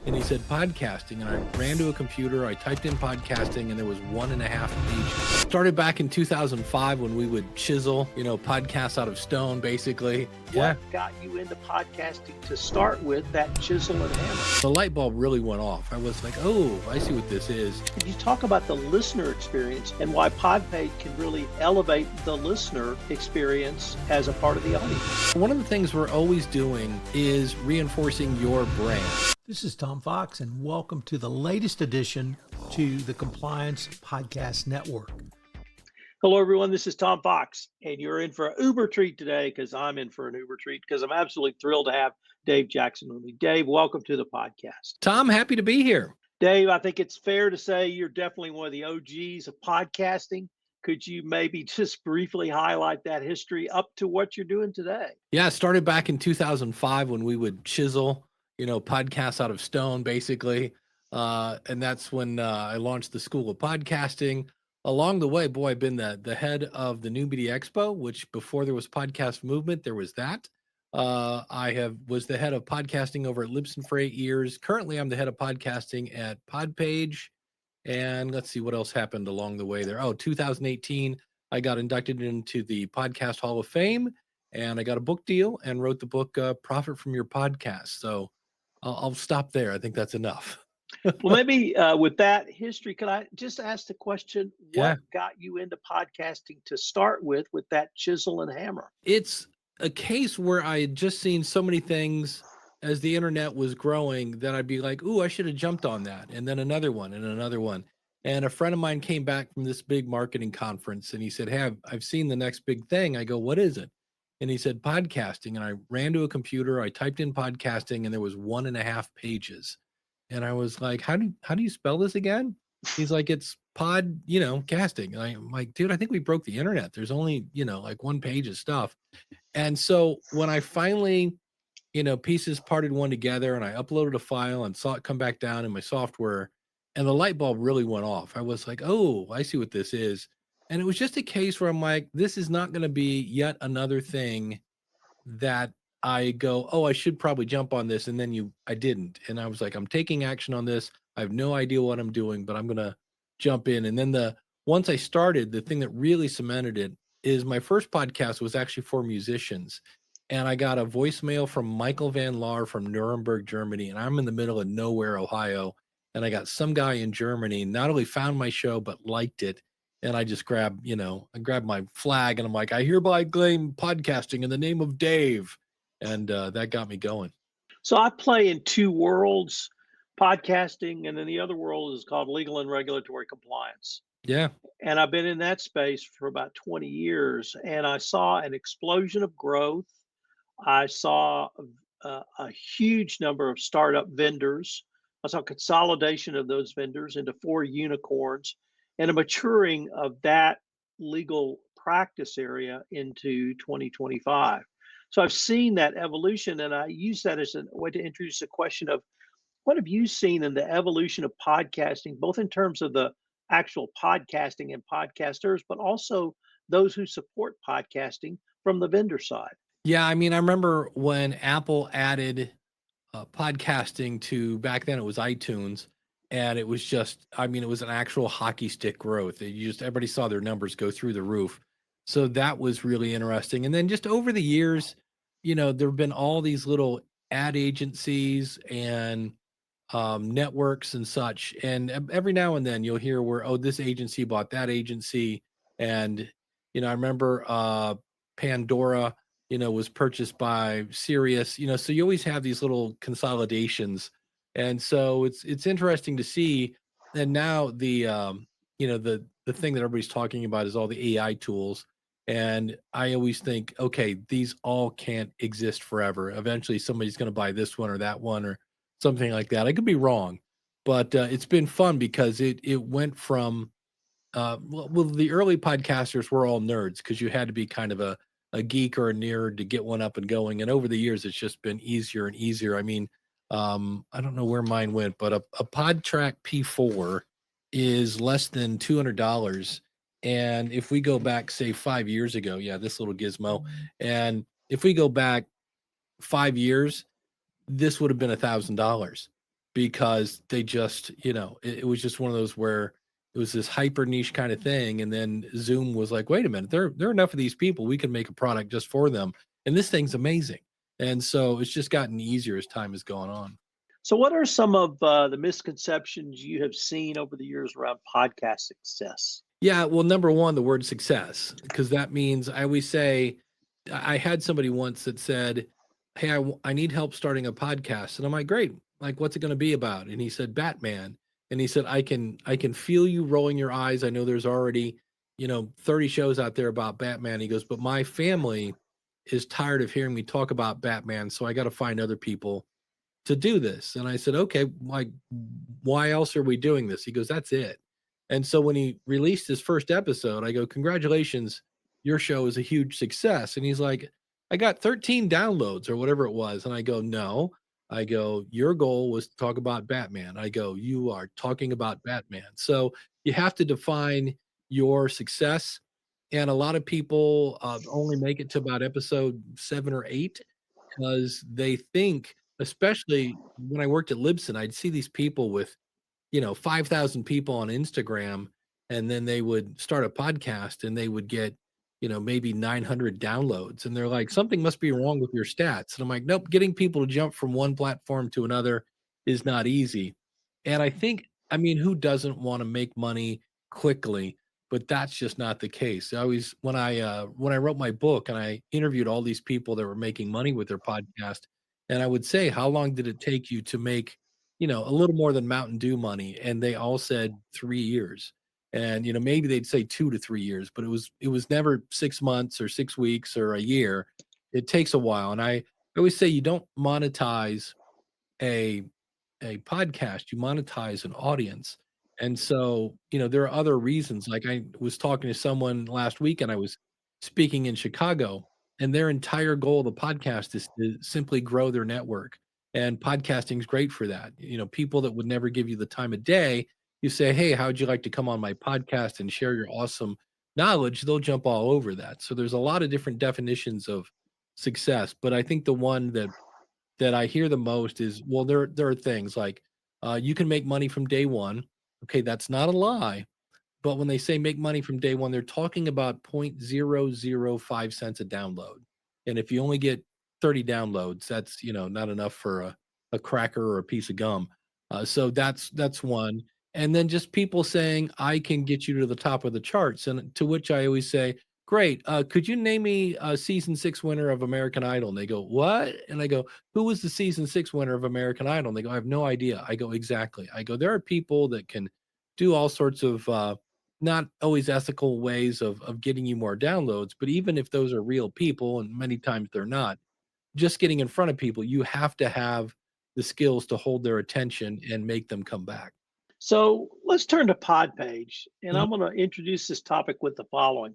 and he said podcasting, and I ran to a computer, I typed in podcasting, and there was 1.5 pages. Started back in 2005 when we would chisel, podcasts out of stone, basically. What got you into podcasting to start with, that chisel and hammer? The light bulb really went off. I was like, oh, I see what this is. Could you talk about the listener experience and why PodPage can really elevate the listener experience as a part of the audience? One of the things we're always doing is reinforcing your brand. This is Tom Fox, and welcome to the latest edition to the Compliance Podcast Network. Hello, everyone. This is Tom Fox, and you're in for an Uber treat today because I'm in for an Uber treat because I'm absolutely thrilled to have Dave Jackson with me. Dave, welcome to the podcast. Tom, happy to be here. Dave, I think it's fair to say you're definitely one of the OGs of podcasting. Could you maybe just briefly highlight that history up to what you're doing today? Yeah, it started back in 2005 when we would chisel, podcasts out of stone, basically. And that's when I launched the School of Podcasting. Along the way, boy, I've been the head of the New Media Expo, which before there was podcast movement, there was that. Was the head of podcasting over at Libsyn for 8 years. Currently, I'm the head of podcasting at PodPage. And let's see what else happened along the way there. 2018, I got inducted into the Podcast Hall of Fame, and I got a book deal and wrote the book Profit from Your Podcast. So I'll stop there. I think that's enough. Well, maybe with that history, could I just ask the question, what got you into podcasting to start with that chisel and hammer? It's a case where I had just seen so many things as the internet was growing that I'd be like, ooh, I should have jumped on that. And then another one and another one. And a friend of mine came back from this big marketing conference and he said, hey, I've seen the next big thing. I go, what is it? And he said, podcasting. And I ran to a computer, I typed in podcasting, and there was 1.5 pages. And I was like, how do you spell this again? He's like, it's casting. And I'm like, dude, I think we broke the internet. There's only, like 1 page of stuff. And so when I finally, pieces parted one together and I uploaded a file and saw it come back down in my software, and the light bulb really went off. I was like, oh, I see what this is. And it was just a case where I'm like, this is not going to be yet another thing that I go, oh, I should probably jump on this. And then I didn't. And I was like, I'm taking action on this. I have no idea what I'm doing, but I'm going to jump in. And then once I started, the thing that really cemented it is my first podcast was actually for musicians. And I got a voicemail from Michael Van Laar from Nuremberg, Germany. And I'm in the middle of nowhere, Ohio. And I got some guy in Germany not only found my show, but liked it. And I just grabbed my flag and I'm like, I hereby claim podcasting in the name of Dave. And that got me going. So I play in two worlds, podcasting, and then the other world is called legal and regulatory compliance. Yeah. And I've been in that space for about 20 years, and I saw an explosion of growth. I saw a huge number of startup vendors. I saw consolidation of those vendors into 4 unicorns and a maturing of that legal practice area into 2025. So I've seen that evolution, and I use that as a way to introduce a question of what have you seen in the evolution of podcasting, both in terms of the actual podcasting and podcasters, but also those who support podcasting from the vendor side? Yeah, I mean, I remember when Apple added podcasting to, back then it was iTunes, and it was just, it was an actual hockey stick growth. Everybody saw their numbers go through the roof. So that was really interesting. And then just over the years, there have been all these little ad agencies and networks and such. And every now and then you'll hear where, oh, this agency bought that agency. And, I remember Pandora, was purchased by Sirius, so you always have these little consolidations. And so it's interesting to see. And now the thing that everybody's talking about is all the AI tools. And I always think, okay, these all can't exist forever. Eventually somebody's going to buy this one or that one or something like that. I could be wrong, but it's been fun because it went from, the early podcasters were all nerds because you had to be kind of a geek or a nerd to get one up and going. And over the years, it's just been easier and easier. I mean, I don't know where mine went, but a PodTrack P4 is less than $200. And if we go back, say 5 years ago, this little gizmo, and if we go back 5 years, this would have been $1,000 because they just, it was just one of those where it was this hyper niche kind of thing. And then Zoom was like, wait a minute, there are enough of these people. We can make a product just for them. And this thing's amazing. And so it's just gotten easier as time has gone on. So, what are some of the misconceptions you have seen over the years around podcast success? Yeah, well, number one, the word success, because that means I always say, I had somebody once that said, "Hey, I need help starting a podcast," and I'm like, "Great, like, what's it going to be about?" And he said, "Batman," and he said, "I can feel you rolling your eyes. I know there's already, 30 shows out there about Batman." He goes, "But my family is tired of hearing me talk about Batman, so I got to find other people to do this." And I said, "Okay, like, why else are we doing this?" He goes, "That's it." And so when he released his first episode, I go, "Congratulations, your show is a huge success." And he's like, "I got 13 downloads or whatever it was." And I go, "No." I go, "Your goal was to talk about Batman." I go, "You are talking about Batman." So you have to define your success. And a lot of people only make it to about episode 7 or 8 because they think, especially when I worked at Libsyn, I'd see these people with 5,000 people on Instagram, and then they would start a podcast and they would get, maybe 900 downloads. And they're like, something must be wrong with your stats. And I'm like, nope, getting people to jump from one platform to another is not easy. And I think, I mean, who doesn't want to make money quickly? But that's just not the case. I always, when I wrote my book and I interviewed all these people that were making money with their podcast, and I would say, how long did it take you to make a little more than Mountain Dew money? And they all said 3 years. And, maybe they'd say 2 to 3 years, but it was never 6 months or 6 weeks or a year. It takes a while. And I always say you don't monetize a podcast, you monetize an audience. And so, there are other reasons. Like I was talking to someone last week and I was speaking in Chicago, and their entire goal of the podcast is to simply grow their network. And podcasting is great for that. People that would never give you the time of day, you say, "Hey, how would you like to come on my podcast and share your awesome knowledge?" They'll jump all over that. So there's a lot of different definitions of success. But I think the one that I hear the most is, well, there are things like, you can make money from day one. Okay, that's not a lie, but when they say make money from day one, they're talking about 0.005 cents a download. And if you only get 30 downloads, that's, not enough for a cracker or a piece of gum. So that's one. And then just people saying, "I can get you to the top of the charts." And to which I always say, "Great. Could you name me a season 6 winner of American Idol?" And they go, "What?" And I go, "Who was the season 6 winner of American Idol?" And they go, "I have no idea." I go, "Exactly." I go, "There are people that can do all sorts of not always ethical ways of getting you more downloads, but even if those are real people, and many times they're not, just getting in front of people, you have to have the skills to hold their attention and make them come back." So, let's turn to PodPage, and Mhm. I'm going to introduce this topic with the following.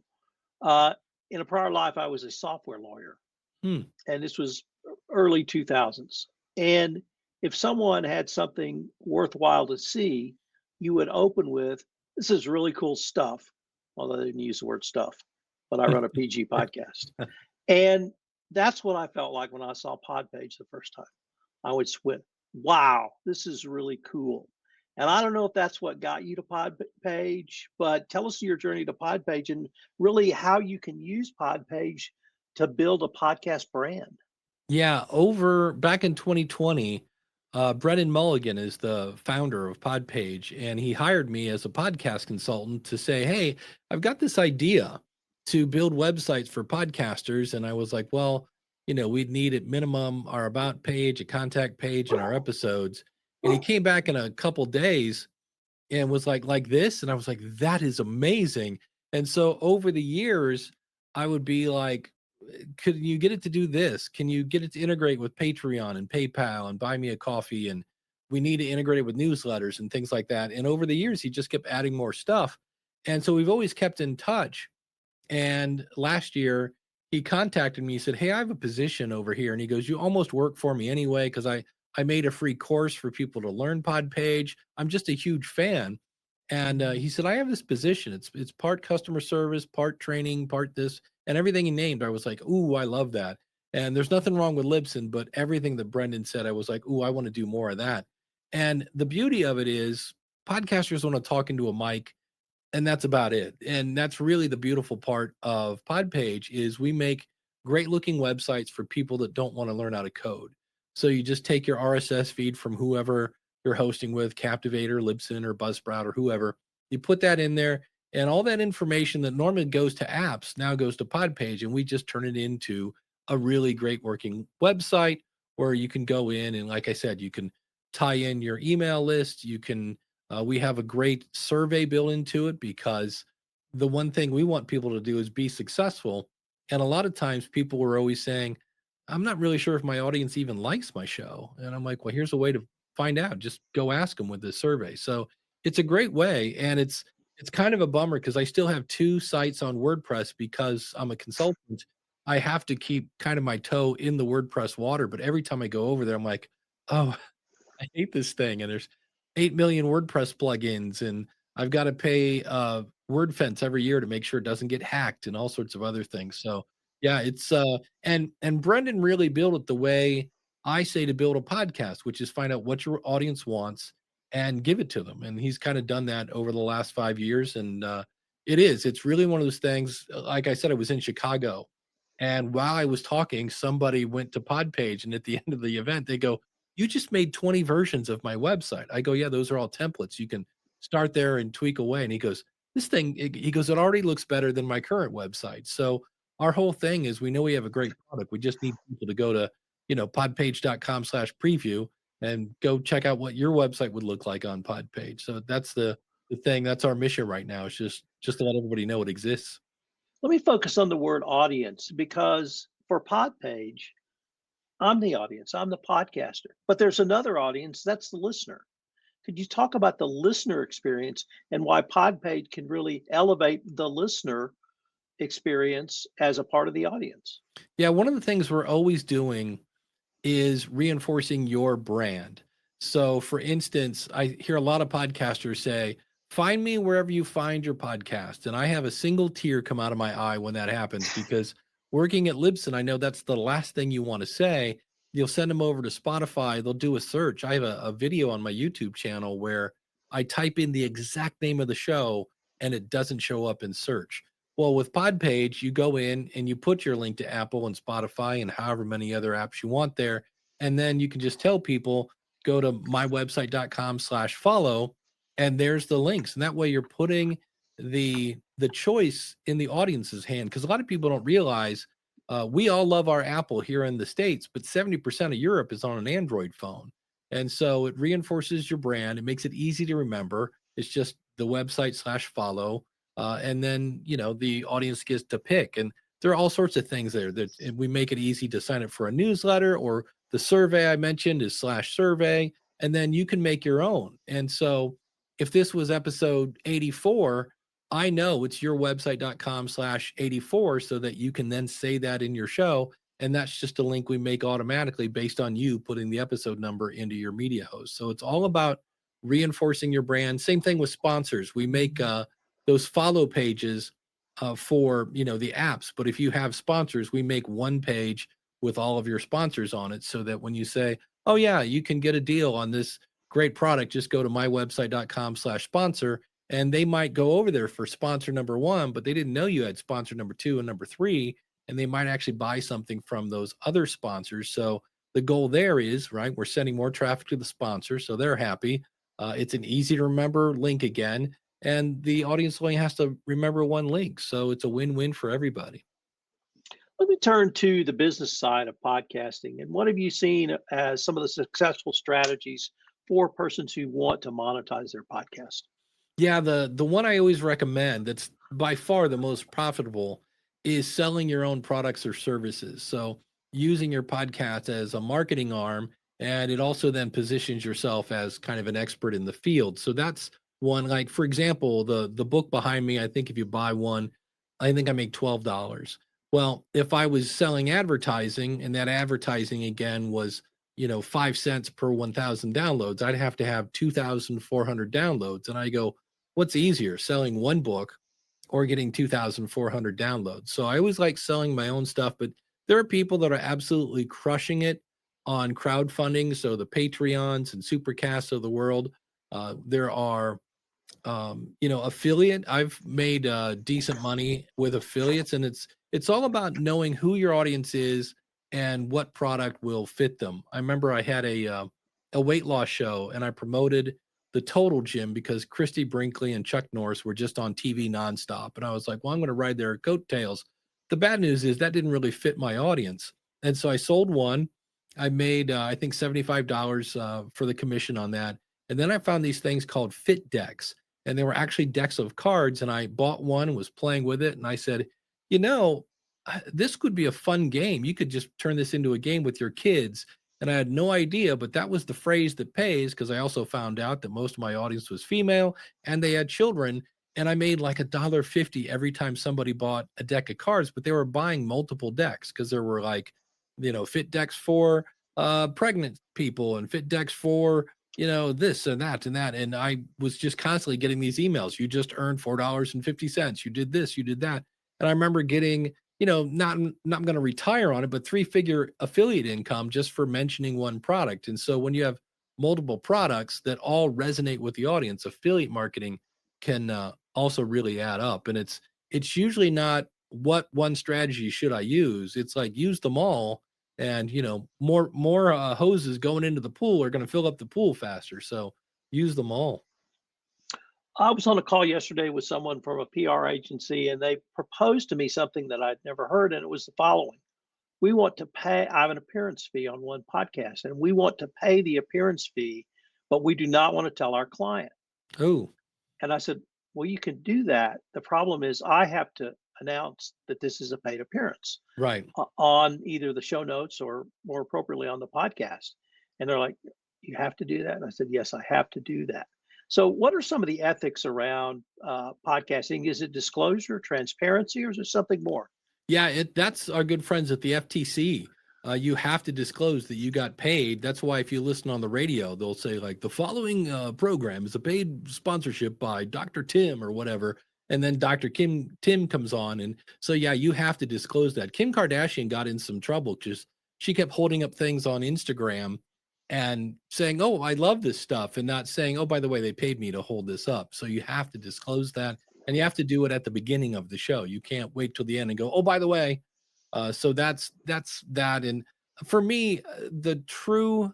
Uh, in a prior life, I was a software lawyer, Hmm. and this was early 2000s. And if someone had something worthwhile to see, you would open with, "This is really cool stuff." Although they didn't use the word stuff, but I run a PG podcast. And that's what I felt like when I saw PodPage the first time. I would went, "Wow, this is really cool." And I don't know if that's what got you to PodPage, but tell us your journey to PodPage and really how you can use PodPage to build a podcast brand. Yeah, over back in 2020, Brennan Mulligan is the founder of PodPage, and he hired me as a podcast consultant to say, "Hey, I've got this idea to build websites for podcasters." And I was like, "Well, we'd need at minimum our about page, a contact page, and our episodes." And he came back in a couple days and was like this, and I was like, "That is amazing." And so over the years, I would be like, "Could you get it to do this? Can you get it to integrate with Patreon and PayPal and Buy Me a Coffee? And we need to integrate it with newsletters and things like that." And over the years, he just kept adding more stuff. And so we've always kept in touch. And last year, he contacted me. He said, "Hey, I have a position over here." And he goes, "You almost work for me anyway, because I made a free course for people to learn PodPage. I'm just a huge fan." And he said, "I have this position. It's part customer service, part training, part this." And everything he named, I was like, "Ooh, I love that." And there's nothing wrong with Libsyn, but everything that Brendan said, I was like, "Ooh, I want to do more of that." And the beauty of it is podcasters want to talk into a mic, and that's about it. And that's really the beautiful part of PodPage is we make great looking websites for people that don't want to learn how to code. So you just take your RSS feed from whoever you're hosting with, Captivator, Libsyn, or Buzzsprout, or whoever. You put that in there, and all that information that normally goes to apps now goes to PodPage, and we just turn it into a really great working website where you can go in and, like I said, you can tie in your email list. You can we have a great survey built into it because the one thing we want people to do is be successful. And a lot of times people were always saying, I'm not really sure if my audience even likes my show. And I'm like, well, here's a way to find out. Just go ask them with this survey. So it's a great way. And it's kind of a bummer because I still have two sites on WordPress because I'm a consultant. I have to keep kind of my toe in the WordPress water. But every time I go over there, I'm like, oh, I hate this thing, and there's 8 million WordPress plugins, and I've got to pay WordFence every year to make sure it doesn't get hacked and all sorts of other things. So yeah, it's and Brendan really built it the way I say to build a podcast, which is find out what your audience wants and give it to them. And he's kind of done that over the last 5 years. And it's really one of those things. Like I said, I was in Chicago, and while I was talking, somebody went to PodPage, and at the end of the event, they go, you just made 20 versions of my website. I go, yeah, those are all templates. You can start there and tweak away. And he goes, he goes, it already looks better than my current website. So our whole thing is we know we have a great product. We just need people to go to, podpage.com/preview and go check out what your website would look like on PodPage. So that's the thing. That's our mission right now. It's just to let everybody know it exists. Let me focus on the word audience because for PodPage, I'm the audience, I'm the podcaster, but there's another audience, that's the listener. Could you talk about the listener experience and why PodPage can really elevate the listener experience as a part of the audience? Yeah, one of the things we're always doing is reinforcing your brand. So, for instance, I hear a lot of podcasters say, find me wherever you find your podcast. And I have a single tear come out of my eye when that happens because working at Libsyn, I know that's the last thing you want to say. You'll send them over to Spotify, they'll do a search. I have a video on my YouTube channel where I type in the exact name of the show and it doesn't show up in search. Well, with PodPage, you go in and you put your link to Apple and Spotify and however many other apps you want there. And then you can just tell people, go to mywebsite.com/follow, and there's the links. And that way you're putting the choice in the audience's hand. Because a lot of people don't realize we all love our Apple here in the States, but 70% of Europe is on an Android phone. And so it reinforces your brand. It makes it easy to remember. It's just the website/follow and then the audience gets to pick, and there are all sorts of things there that we make it easy to sign up for a newsletter, or the survey I mentioned is /survey, and then you can make your own. And so if this was episode 84, I know it's your website.com/84 so that you can then say that in your show, and that's just a link we make automatically based on you putting the episode number into your media host. So it's all about reinforcing your brand. Same thing with sponsors. We make those follow pages for the apps, but if you have sponsors, we make one page with all of your sponsors on it so that when you say, oh yeah, you can get a deal on this great product, just go to mywebsite.com/sponsor, and they might go over there for sponsor number one, but they didn't know you had sponsor number two and number three, and they might actually buy something from those other sponsors. So the goal there is, right, we're sending more traffic to the sponsor, so they're happy. It's an easy to remember link again, and the audience only has to remember one link. So it's a win-win for everybody. Let me turn to the business side of podcasting. And what have you seen as some of the successful strategies for persons who want to monetize their podcast? Yeah, the one I always recommend that's by far the most profitable is selling your own products or services. So using your podcast as a marketing arm, and it also then positions yourself as kind of an expert in the field. So that's one. Like for example, the book behind me, I think if you buy one, I think I make $12. Well, if I was selling advertising and that advertising again was 5 cents per 1,000 downloads, I'd have to have 2,400 downloads. And I go, what's easier, selling one book or getting 2,400 downloads? So I always like selling my own stuff, but there are people that are absolutely crushing it on crowdfunding. So the Patreons and Supercasts of the world. There are affiliate. I've made decent money with affiliates, and it's all about knowing who your audience is and what product will fit them. I remember I had a weight loss show, and I promoted the Total Gym because Christy Brinkley and Chuck Norris were just on TV nonstop, and I was like, well, I'm going to ride their coattails. The bad news is that didn't really fit my audience, and so I sold one. I made I think $75 for the commission on that, and then I found these things called fit decks, and they were actually decks of cards, and I bought one and was playing with it, and I said, you know, this could be a fun game. You could just turn this into a game with your kids. And I had no idea, but that was the phrase that pays, because I also found out that most of my audience was female and they had children. And I made like $1.50 every time somebody bought a deck of cards, but they were buying multiple decks because there were like, fit decks for pregnant people and fit decks for this and that and that. And I was just constantly getting these emails. You just earned $4.50. You did this, you did that. And I remember getting, not going to retire on it, but 3-figure affiliate income just for mentioning one product. And so when you have multiple products that all resonate with the audience, affiliate marketing can also really add up. And it's usually not what one strategy should I use. It's like use them all, and more hoses going into the pool are going to fill up the pool faster. So use them all. I was on a call yesterday with someone from a PR agency, and they proposed to me something that I'd never heard, and it was the following. We want to pay, I have an appearance fee on one podcast, and we want to pay the appearance fee, but we do not want to tell our client. Oh, And I said, well, you can do that. The problem is I have to announce that this is a paid appearance right. on either the show notes or more appropriately on the podcast. And they're like, you have to do that? And I said, yes, I have to do that. So what are some of the ethics around podcasting? Is it disclosure, transparency, or is it something more? Yeah, that's our good friends at the FTC. You have to disclose that you got paid. That's why if you listen on the radio, they'll say like the following program is a paid sponsorship by Dr. Tim or whatever. And then Dr. Tim comes on. And so, yeah, you have to disclose that. Kim Kardashian got in some trouble because she kept holding up things on Instagram and saying, oh, I love this stuff, and not saying, oh, by the way, they paid me to hold this up. So you have to disclose that. And you have to do it at the beginning of the show. You can't wait till the end and go, oh, by the way. So that's that. And for me, the true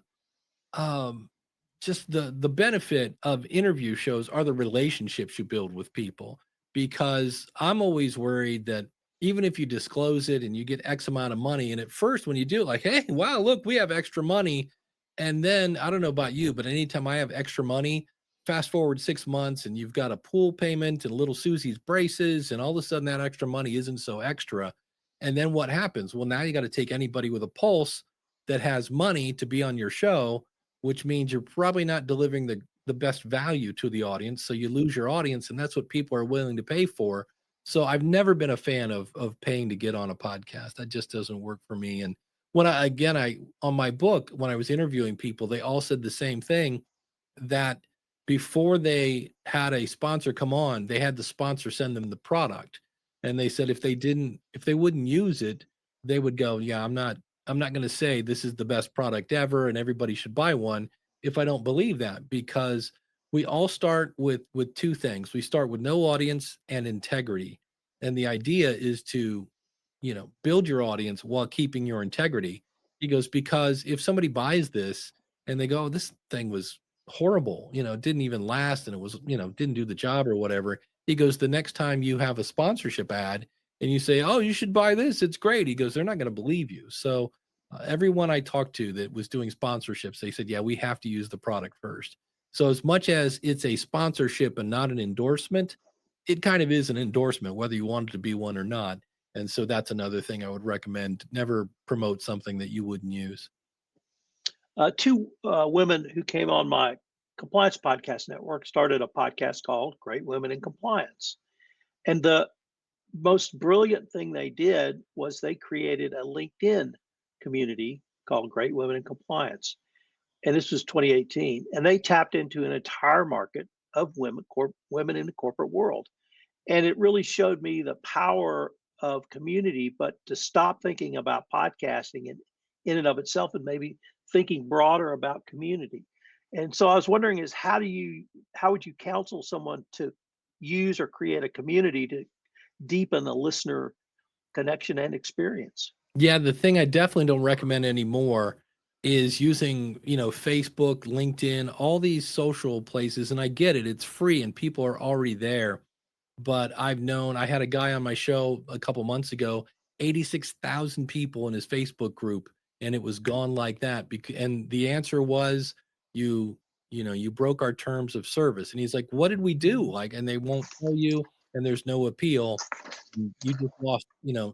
just the benefit of interview shows are the relationships you build with people, because I'm always worried that even if you disclose it and you get X amount of money, and at first when you do it, like, hey, wow, look, we have extra money. And then I don't know about you, but anytime I have extra money, fast forward 6 months and you've got a pool payment and little Susie's braces, and all of a sudden that extra money isn't so extra. And then what happens? Well, now you got to take anybody with a pulse that has money to be on your show, which means you're probably not delivering the best value to the audience. So you lose your audience, and that's what people are willing to pay for. So I've never been a fan of paying to get on a podcast. That just doesn't work for me. And when I on my book, when I was interviewing people, they all said the same thing, that before they had a sponsor come on, they had the sponsor send them the product. And they said if they wouldn't use it, they would go, yeah, I'm not going to say this is the best product ever and everybody should buy one if I don't believe that, because we all start with two things. We start with no audience and integrity. And the idea is to, build your audience while keeping your integrity. He goes, because if somebody buys this and they go, oh, this thing was horrible, it didn't even last, and it was, didn't do the job or whatever. He goes, the next time you have a sponsorship ad and you say, oh, you should buy this, it's great. He goes, they're not going to believe you. So everyone I talked to that was doing sponsorships, they said, yeah, we have to use the product first. So as much as it's a sponsorship and not an endorsement, it kind of is an endorsement, whether you want it to be one or not. And so that's another thing I would recommend. Never promote something that you wouldn't use. Two women who came on my compliance podcast network started a podcast called Great Women in Compliance. And the most brilliant thing they did was they created a LinkedIn community called Great Women in Compliance. And this was 2018. And they tapped into an entire market of women in the corporate world. And it really showed me the power of community, but to stop thinking about podcasting in and of itself, and maybe thinking broader about community. And so I was wondering is how would you counsel someone to use or create a community to deepen the listener connection and experience? Yeah, the thing I definitely don't recommend anymore is using, Facebook, LinkedIn, all these social places. And I get it, it's free and people are already there. But I had a guy on my show a couple months ago, 86,000 people in his Facebook group, and it was gone like that. And the answer was, you, you broke our terms of service. And he's like, what did we do? Like, and they won't tell you, and there's no appeal. You just lost,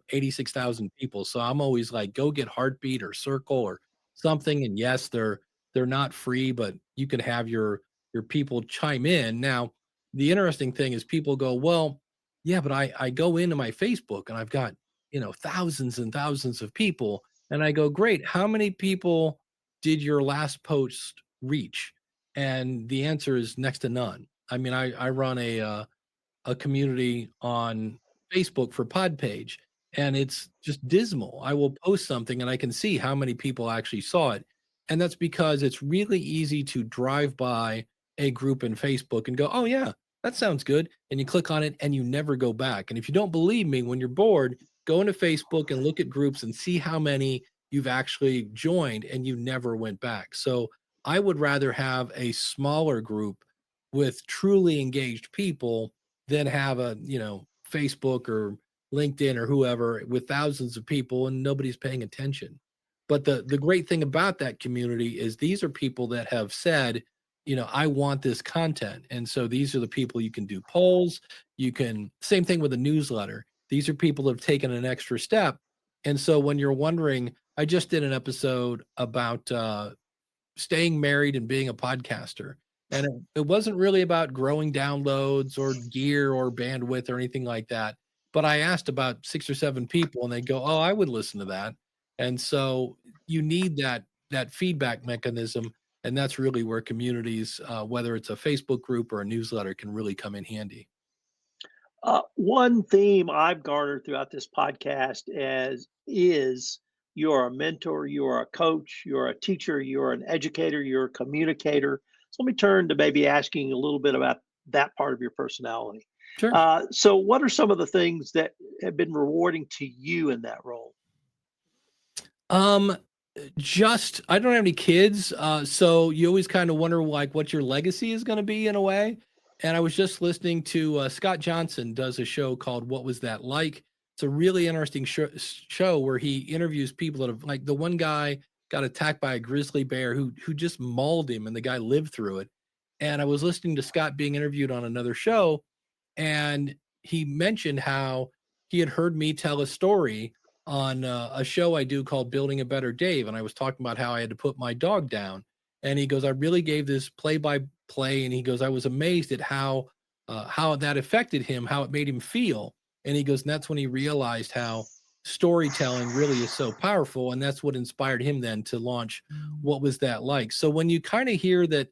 86,000 people. So I'm always like, go get Heartbeat or Circle or something. And yes, they're not free, but you can have your people chime in. Now, the interesting thing is people go, well, yeah, but I go into my Facebook and I've got, thousands and thousands of people. And I go, great. How many people did your last post reach? And the answer is next to none. I mean, I run a community on Facebook for PodPage, and it's just dismal. I will post something and I can see how many people actually saw it. And that's because it's really easy to drive by a group in Facebook and go, oh, yeah, that sounds good. And you click on it and you never go back. And if you don't believe me, when you're bored, go into Facebook and look at groups and see how many you've actually joined and you never went back. So I would rather have a smaller group with truly engaged people than have a, Facebook or LinkedIn or whoever with thousands of people and nobody's paying attention. But the great thing about that community is these are people that have said, I want this content. And so these are the people you can do polls. You can, same thing with a newsletter. These are people that have taken an extra step. And so when you're wondering, I just did an episode about staying married and being a podcaster. And it wasn't really about growing downloads or gear or bandwidth or anything like that. But I asked about 6 or 7 people and they go, oh, I would listen to that. And so you need that feedback mechanism. And that's really where communities, whether it's a Facebook group or a newsletter, can really come in handy. One theme I've garnered throughout this podcast is you're a mentor, you're a coach, you're a teacher, you're an educator, you're a communicator. So let me turn to maybe asking a little bit about that part of your personality. Sure. So, what are some of the things that have been rewarding to you in that role? Um, just I don't have any kids, so you always kind of wonder like what your legacy is going to be in a way. And I was just listening to Scott Johnson does a show called "What Was That Like." It's a really interesting show where he interviews people that have like the one guy got attacked by a grizzly bear who just mauled him, and the guy lived through it. And I was listening to Scott being interviewed on another show, and he mentioned how he had heard me tell a story on a show I do called Building a Better Dave, and I was talking about how I had to put my dog down, and he goes, I really gave this play by play, and he goes, I was amazed at how that affected him, how it made him feel, and he goes, and that's when he realized how storytelling really is so powerful, and that's what inspired him then to launch What Was That Like. So when you kind of hear that,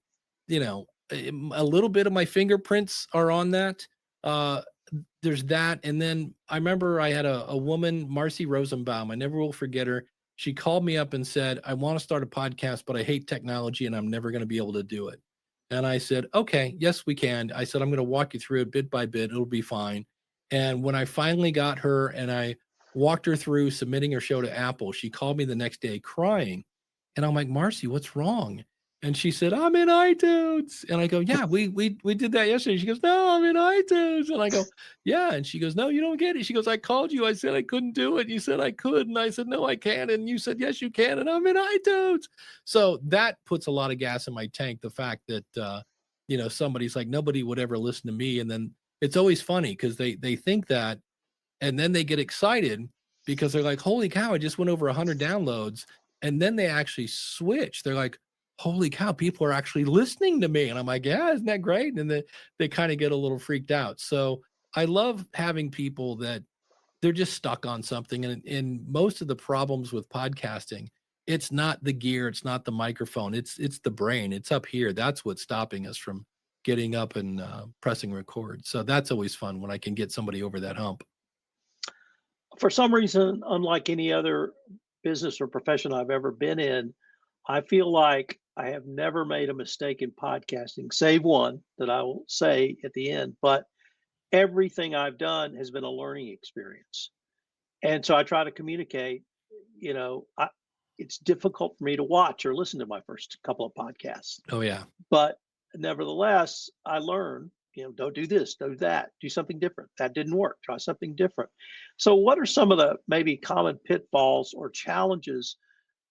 a little bit of my fingerprints are on that. Uh, there's that. And then I remember I had a woman, Marcy Rosenbaum. I never will forget her. She called me up and said, I want to start a podcast, but I hate technology and I'm never going to be able to do it. And I said, okay, yes, we can. I said, I'm going to walk you through it bit by bit. It'll be fine. And when I finally got her and I walked her through submitting her show to Apple, she called me the next day crying. And I'm like, Marcy, what's wrong? And she said, I'm in iTunes. And I go, yeah, we did that yesterday. She goes, no, I'm in iTunes. And I go, yeah. And she goes, no, you don't get it. She goes, I called you. I said I couldn't do it. You said I could. And I said, no, I can't. And you said, yes, you can. And I'm in iTunes. So that puts a lot of gas in my tank. The fact that, somebody's like, nobody would ever listen to me. And then it's always funny because they think that, and then they get excited because they're like, holy cow, I just went over 100 downloads. And then they actually switch. They're like, holy cow, people are actually listening to me. And I'm like, yeah, isn't that great? And then they kind of get a little freaked out. So I love having people that they're just stuck on something. And in most of the problems with podcasting, it's not the gear, it's not the microphone, it's the brain. It's up here. That's what's stopping us from getting up and pressing record. So that's always fun when I can get somebody over that hump. For some reason, unlike any other business or profession I've ever been in, I feel like I have never made a mistake in podcasting, save one that I will say at the end, but everything I've done has been a learning experience. And so I try to communicate, you know, it's difficult for me to watch or listen to my first couple of podcasts, Oh yeah. but nevertheless, I learn, don't do this, do that, do something different. That didn't work. Try something different. So, what are some of the maybe common pitfalls or challenges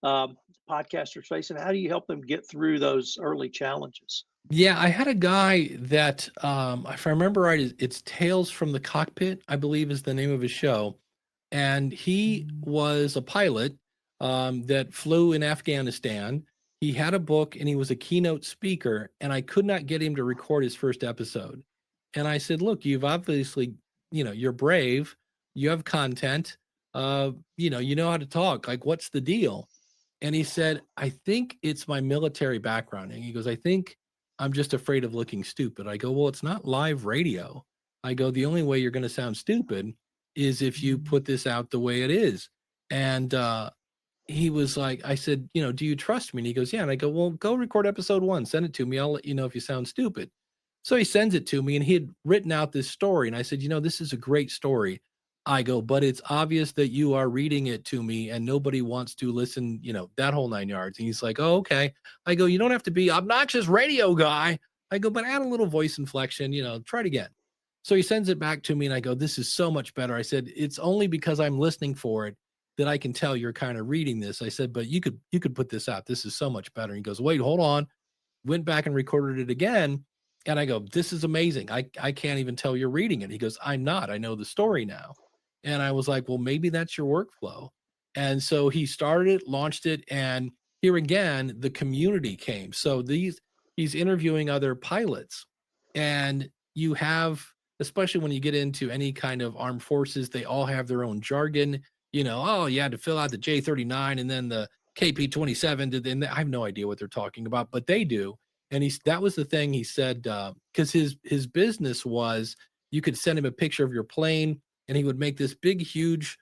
um, podcasters face, and how do you help them get through those early challenges? Yeah, I had a guy that, if I remember right, it's Tales from the Cockpit, I believe is the name of his show. And he was a pilot that flew in Afghanistan. He had a book and he was a keynote speaker, and I could not get him to record his first episode. And I said, "Look, you've obviously, you're brave. You have content. You know how to talk. Like, what's the deal?" And he said, "I think it's my military background." And he goes, "I think I'm just afraid of looking stupid." I go, "Well, it's not live radio." I go, "The only way you're going to sound stupid is if you put this out the way it is." And he was like, I said, "Do you trust me?" And he goes, "Yeah." And I go, "Well, go record episode 1, send it to me. I'll let you know if you sound stupid." So he sends it to me, and he had written out this story. And I said, "This is a great story." I go, "But it's obvious that you are reading it to me and nobody wants to listen, that whole 9 yards." And he's like, "Oh, okay." I go, "You don't have to be obnoxious radio guy." I go, "But add a little voice inflection, try it again." So he sends it back to me and I go, "This is so much better." I said, "It's only because I'm listening for it that I can tell you're kind of reading this." I said, "But you could put this out. This is so much better." And he goes, "Wait, hold on." Went back and recorded it again. And I go, "This is amazing. I can't even tell you're reading it." He goes, "I'm not. I know the story now." And I was like, "Well, maybe that's your workflow." And so he started it, launched it, and here again, the community came. So he's interviewing other pilots, and you have, especially when you get into any kind of armed forces, they all have their own jargon. Oh, you had to fill out the J39 and then the KP-27. And I have no idea what they're talking about, but they do. And that was the thing he said, because his business was you could send him a picture of your plane and he would make this big, huge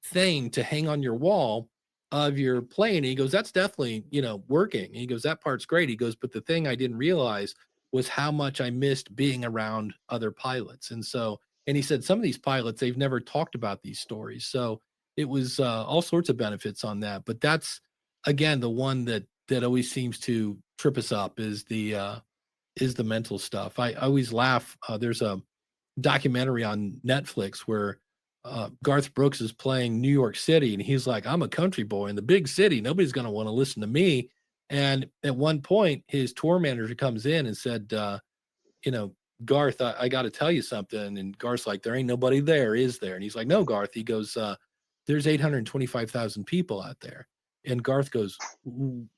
thing to hang on your wall of your plane. And he goes, "That's definitely, working." And he goes, "That part's great." He goes, "But the thing I didn't realize was how much I missed being around other pilots." And he said, some of these pilots, they've never talked about these stories. So it was all sorts of benefits on that. But that's, again, the one that always seems to trip us up is the mental stuff. I always laugh. There's a documentary on Netflix where Garth Brooks is playing New York City, and he's like, "I'm a country boy in the big city. Nobody's going to want to listen to me." And at one point, his tour manager comes in and said, you know, "Garth, I got to tell you something." And Garth's like, "There ain't nobody there, is there?" And he's like, "No, Garth." He goes, "There's 825,000 people out there." And Garth goes,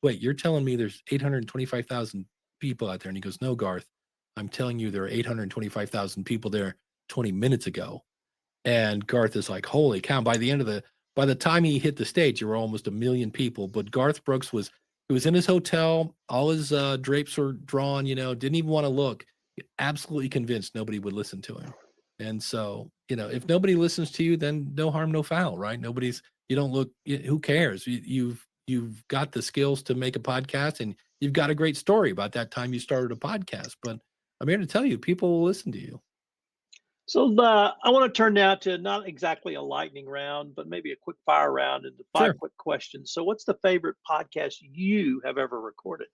"Wait, you're telling me there's 825,000 people out there?" And he goes, "No, Garth, I'm telling you there are 825,000 people there 20 minutes ago." And Garth is like, "Holy cow." By the time he hit the stage, there were almost 1 million people. But Garth Brooks he was in his hotel, all his drapes were drawn, didn't even want to look, absolutely convinced nobody would listen to him. And so, if nobody listens to you, then no harm, no foul, right? You don't look, who cares? You've got the skills to make a podcast, and you've got a great story about that time you started a podcast. But I'm here to tell you, people will listen to you. So I want to turn now to not exactly a lightning round, but maybe a quick fire round into Sure. 5 quick questions. So, what's the favorite podcast you have ever recorded?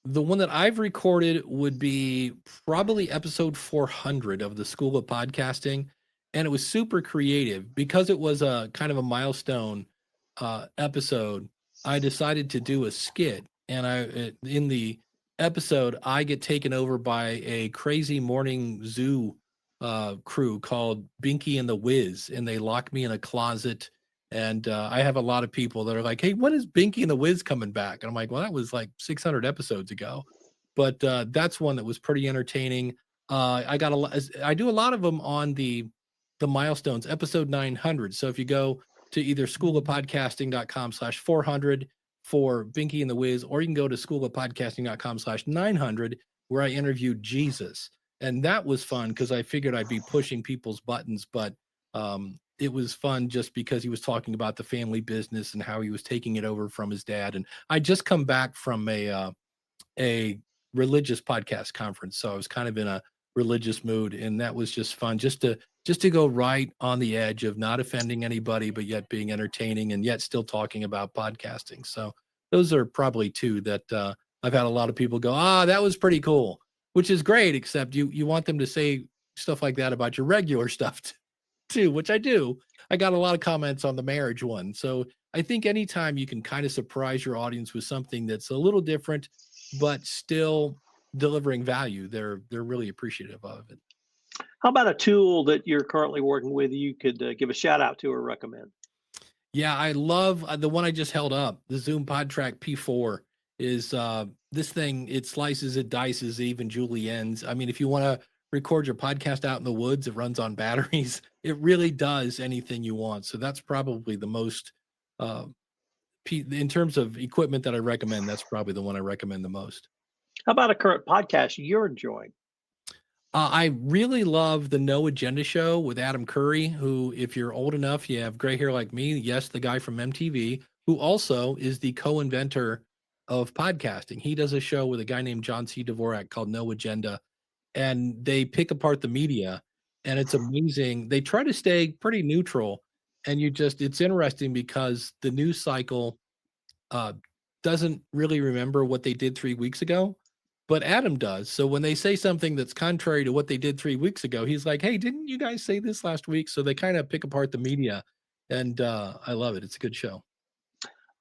The one that I've recorded would be probably episode 400 of the School of Podcasting. And it was super creative because it was a kind of a milestone episode. I decided to do a skit. And in the episode, I get taken over by a crazy morning zoo crew called Binky and the Wiz. And they lock me in a closet. And I have a lot of people that are like, "Hey, when is Binky and the Wiz coming back?" And I'm like, "Well, that was like 600 episodes ago." But that's one that was pretty entertaining. I do a lot of them on the milestones, episode 900. So if you go to either schoolofpodcasting.com/400 for Binky and the Wiz, or you can go to schoolofpodcasting.com/900 where I interviewed Jesus. And that was fun because I figured I'd be pushing people's buttons, but it was fun just because he was talking about the family business and how he was taking it over from his dad. And I just come back from a religious podcast conference, so I was kind of in a religious mood, and that was just fun, just to go right on the edge of not offending anybody, but yet being entertaining and yet still talking about podcasting. So those are probably two that I've had a lot of people go, that was pretty cool, which is great. Except you want them to say stuff like that about your regular stuff too, which I do. I got a lot of comments on the marriage one. So I think anytime you can kind of surprise your audience with something that's a little different, but still delivering value, they're really appreciative of it. How about a tool that you're currently working with you could give a shout out to or recommend? Yeah, I love the one I just held up. The Zoom PodTrack P4 is this thing. It slices, it dices, it even juliennes. I mean, if you want to record your podcast out in the woods, it runs on batteries. It really does anything you want. So that's probably the most, uh, in terms of equipment that I recommend, that's probably the one I recommend the most. How about a current podcast you're enjoying? I really love the No Agenda Show with Adam Curry, who, if you're old enough, you have gray hair like me. Yes, the guy from MTV, who also is the co-inventor of podcasting. He does a show with a guy named John C. Dvorak called No Agenda, and they pick apart the media, and it's amazing. They try to stay pretty neutral, and it's interesting because the news cycle uh, doesn't really remember what they did 3 weeks ago, but Adam does. So when they say something that's contrary to what they did 3 weeks ago, he's like, "Hey, didn't you guys say this last week?" So they kind of pick apart the media, and I love it. It's a good show.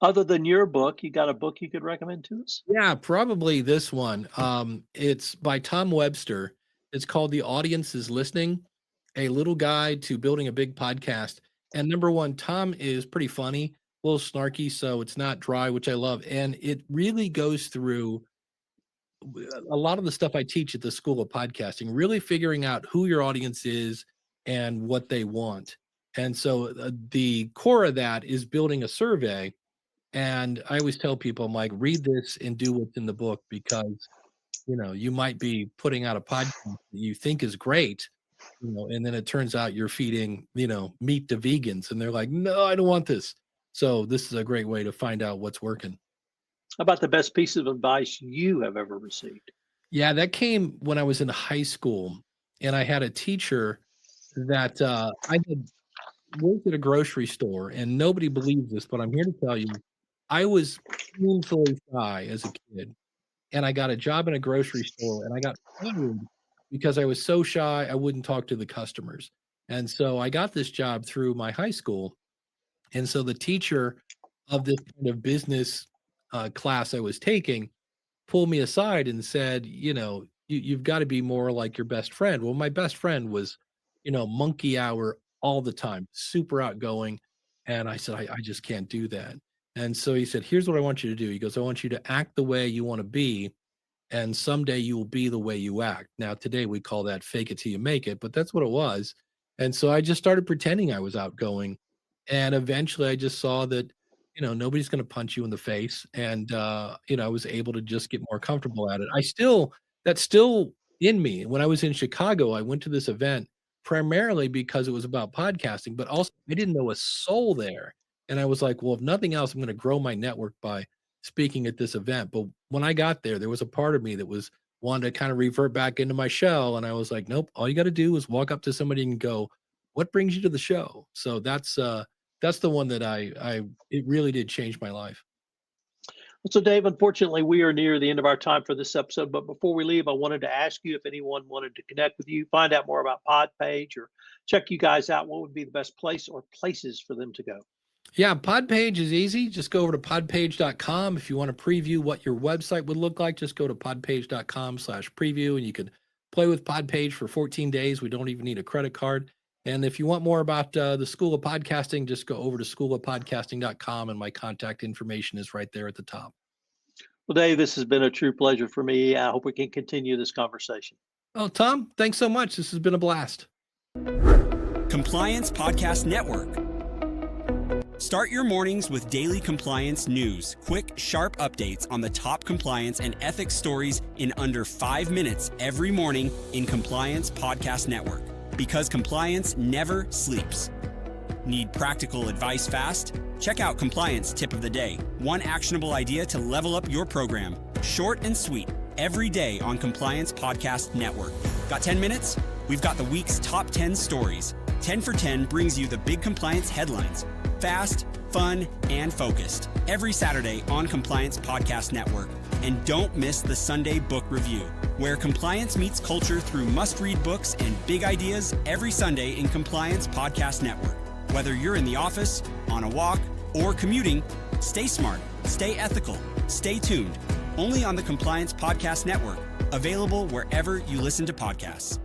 Other than your book, you got a book you could recommend to us? Yeah, probably this one. It's by Tom Webster. It's called "The Audience is Listening: A Little Guide to Building a Big Podcast." And number one, Tom is pretty funny, a little snarky, so it's not dry, which I love. And it really goes through a lot of the stuff I teach at the School of Podcasting, really figuring out who your audience is and what they want. And so the core of that is building a survey. And I always tell people, I'm like, read this and do what's in the book, because you might be putting out a podcast that you think is great, and then it turns out you're feeding, meat to vegans, and they're like, no, I don't want this. So this is a great way to find out what's working. How about the best piece of advice you have ever received? Yeah, that came when I was in high school, and I had a teacher that I had worked at a grocery store, and nobody believes this, but I'm here to tell you, I was painfully shy as a kid, and I got a job in a grocery store, and I got fired because I was so shy I wouldn't talk to the customers. And so I got this job through my high school, and so the teacher of this kind of business class I was taking pulled me aside and said, you've got to be more like your best friend. Well, my best friend was, monkey hour all the time, super outgoing. And I said, I just can't do that. And so he said, here's what I want you to do. He goes, I want you to act the way you want to be, and someday you will be the way you act. Now, today we call that fake it till you make it, but that's what it was. And so I just started pretending I was outgoing. And eventually I just saw that, nobody's going to punch you in the face. And, I was able to just get more comfortable at it. That's still in me. When I was in Chicago, I went to this event primarily because it was about podcasting, but also I didn't know a soul there. And I was like, well, if nothing else, I'm going to grow my network by speaking at this event. But when I got there was a part of me that was wanted to kind of revert back into my shell. And I was like, nope, all you got to do is walk up to somebody and go, what brings you to the show? So that's the one that it really did change my life. So, Dave, unfortunately, we are near the end of our time for this episode. But before we leave, I wanted to ask you if anyone wanted to connect with you, find out more about PodPage, or check you guys out. What would be the best place or places for them to go? Yeah, PodPage is easy. Just go over to podpage.com. If you want to preview what your website would look like, just go to podpage.com/preview, and you could play with PodPage for 14 days. We don't even need a credit card. And if you want more about the School of Podcasting, just go over to schoolofpodcasting.com, and my contact information is right there at the top. Well, Dave, this has been a true pleasure for me. I hope we can continue this conversation. Oh, Tom, thanks so much. This has been a blast. Compliance Podcast Network. Start your mornings with daily compliance news, quick, sharp updates on the top compliance and ethics stories in under 5 minutes every morning in Compliance Podcast Network. Because compliance never sleeps. Need practical advice fast? Check out Compliance Tip of the Day. One actionable idea to level up your program. Short and sweet, every day on Compliance Podcast Network. Got 10 minutes? We've got the week's top 10 stories. 10 for 10 brings you the big compliance headlines. Fast, fun, and focused. Every Saturday on Compliance Podcast Network. And don't miss the Sunday Book Review, where compliance meets culture through must-read books and big ideas every Sunday in Compliance Podcast Network. Whether you're in the office, on a walk, or commuting, stay smart, stay ethical, stay tuned. Only on the Compliance Podcast Network, available wherever you listen to podcasts.